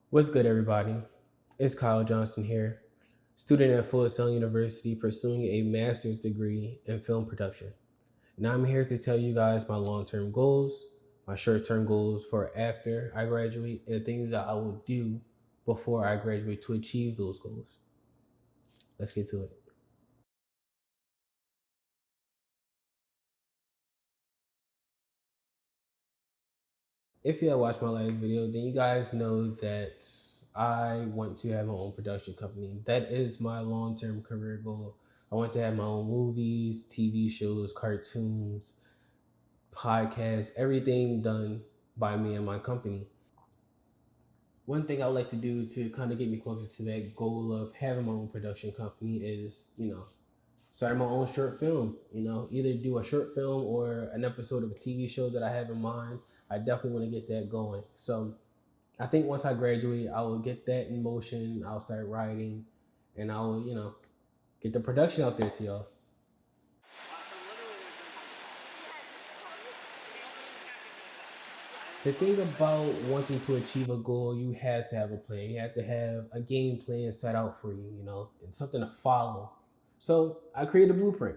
What's good, everybody? It's Kyle Johnson here, student at Full Sail University pursuing a master's degree in film production. And I'm here to tell you guys my long term goals, my short term goals for after I graduate, and the things that I will do before I graduate to achieve those goals. Let's get to it. If you have watched my last video, then you guys know that I want to have my own production company. That is my long term career goal. I want to have my own movies, TV shows, cartoons, podcasts, everything done by me and my company. One thing I would like to do to kind of get me closer to that goal of having my own production company is, starting my own short film. Either do a short film or an episode of a TV show that I have in mind. I definitely want to get that going. So I think once I graduate, I will get that in motion. I'll start writing, and I will, get the production out there to y'all. The thing about wanting to achieve a goal, you have to have a plan. You have to have a game plan set out for you, and something to follow. So I created a blueprint.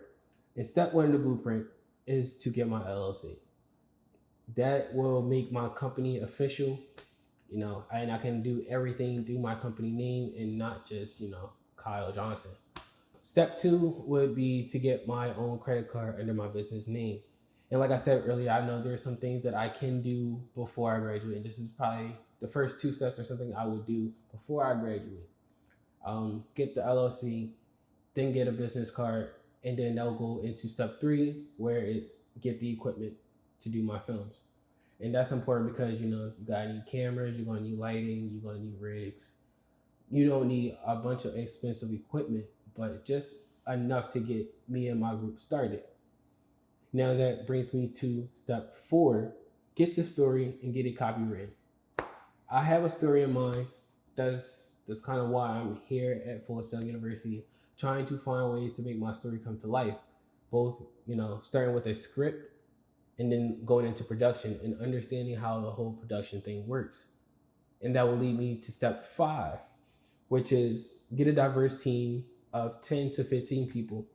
And step one of the blueprint is to get my LLC. That will make my company official, and I can do everything through my company name and not just, Kyle Johnson. Step two would be to get my own credit card under my business name. And like I said earlier, I know there's some things that I can do before I graduate. And this is probably the first two steps or something I would do before I graduate. Get the LLC, then get a business card, and then they'll go into step three, where it's get the equipment to do my films. And that's important because you gotta need cameras, you're gonna need lighting, you're gonna need rigs. You don't need a bunch of expensive equipment, but just enough to get me and my group started. Now that brings me to step four, get the story and get it copywritten. I have a story in mind. That's kind of why I'm here at Full Sail University, trying to find ways to make my story come to life. Both, starting with a script and then going into production and understanding how the whole production thing works. And that will lead me to step five, which is get a diverse team of 10 to 15 people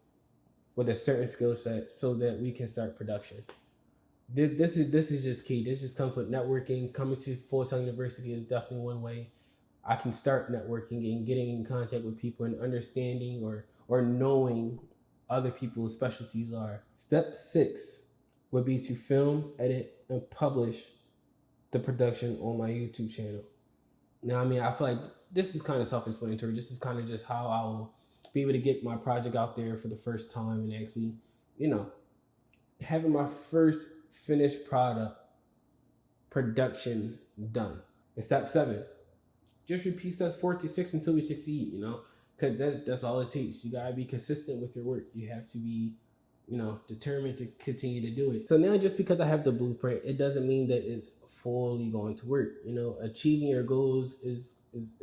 with a certain skill set so that we can start production. This is just key. This just comes with networking. Coming to Full Sail University is definitely one way I can start networking and getting in contact with people and understanding or knowing other people's specialties are. Step six would be to film, edit, and publish the production on my YouTube channel. Now, I feel like this is kind of self-explanatory. This is kind of just how I will be able to get my project out there for the first time and actually, having my first finished product production done. And step seven, just repeat steps 4 to 6 until we succeed, because that's all it takes. You gotta be consistent with your work. You have to be, determined to continue to do it. So now, just because I have the blueprint, it doesn't mean that it's fully going to work. Achieving your goals is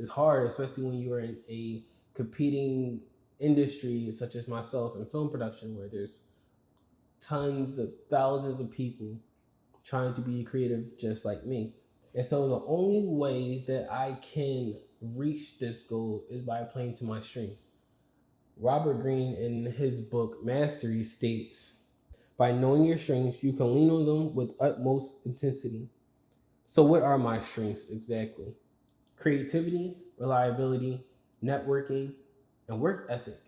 hard, especially when you are in a competing industry such as myself in film production, where there's tons of thousands of people trying to be creative just like me. And so the only way that I can reach this goal is by playing to my strengths. Robert Greene, in his book Mastery, states, by knowing your strengths, you can lean on them with utmost intensity. So what are my strengths exactly? Creativity, reliability, networking, and work ethic.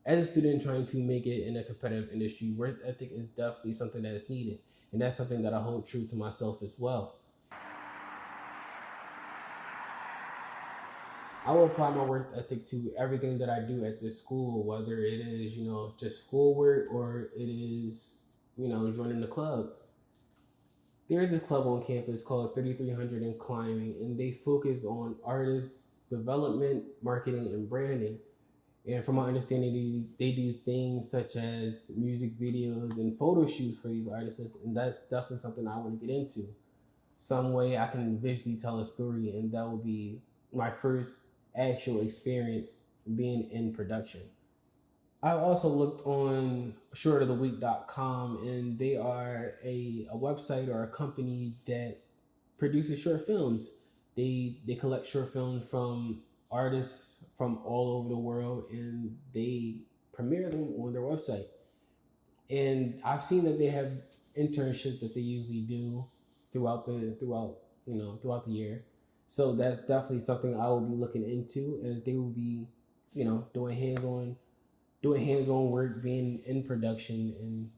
As a student trying to make it in a competitive industry, work ethic is definitely something that is needed. And that's something that I hold true to myself as well. I will apply my work ethic to everything that I do at this school, whether it is, just schoolwork or it is, joining the club. There is a club on campus called 3300 in Climbing, and they focus on artists development, marketing, and branding. And from my understanding, they do things such as music videos and photo shoots for these artists, and that's definitely something I want to get into. Some way I can visually tell a story, and that will be my first actual experience being in production. I also looked on shortoftheweek.com, and they are a website or a company that produces short films. They collect short films from artists from all over the world, and they premiere them on their website. And I've seen that they have internships that they usually do throughout the year. So that's definitely something I will be looking into, as they will be, doing hands on work, being in production, and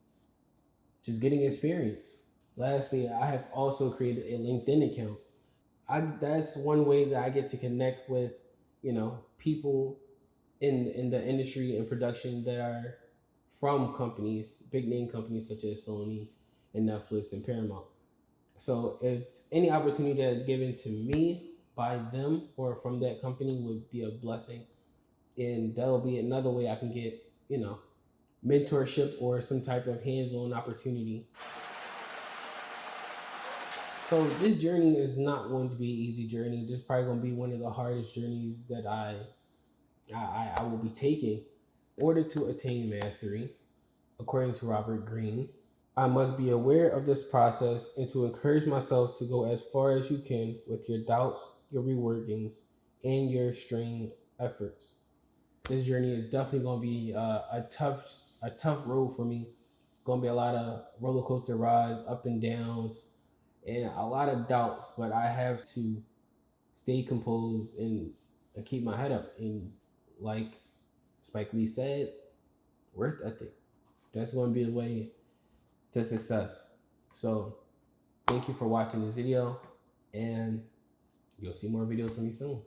just getting experience. Lastly, I have also created a LinkedIn account. That's one way that I get to connect with, people in the industry and production that are from companies, big name companies such as Sony and Netflix and Paramount. So if any opportunity that is given to me by them or from that company would be a blessing, and that'll be another way I can get, mentorship or some type of hands-on opportunity. So this journey is not going to be an easy journey. This is probably going to be one of the hardest journeys that I will be taking. In order to attain mastery, according to Robert Greene, I must be aware of this process and to encourage myself to go as far as you can with your doubts, your reworkings, and your strained efforts. This journey is definitely going to be a tough road for me. Going to be a lot of roller coaster rides, up and downs, and a lot of doubts. But I have to stay composed and keep my head up. And like Spike Lee said, work ethic. That's going to be the way to success. So thank you for watching this video, and you'll see more videos from me soon.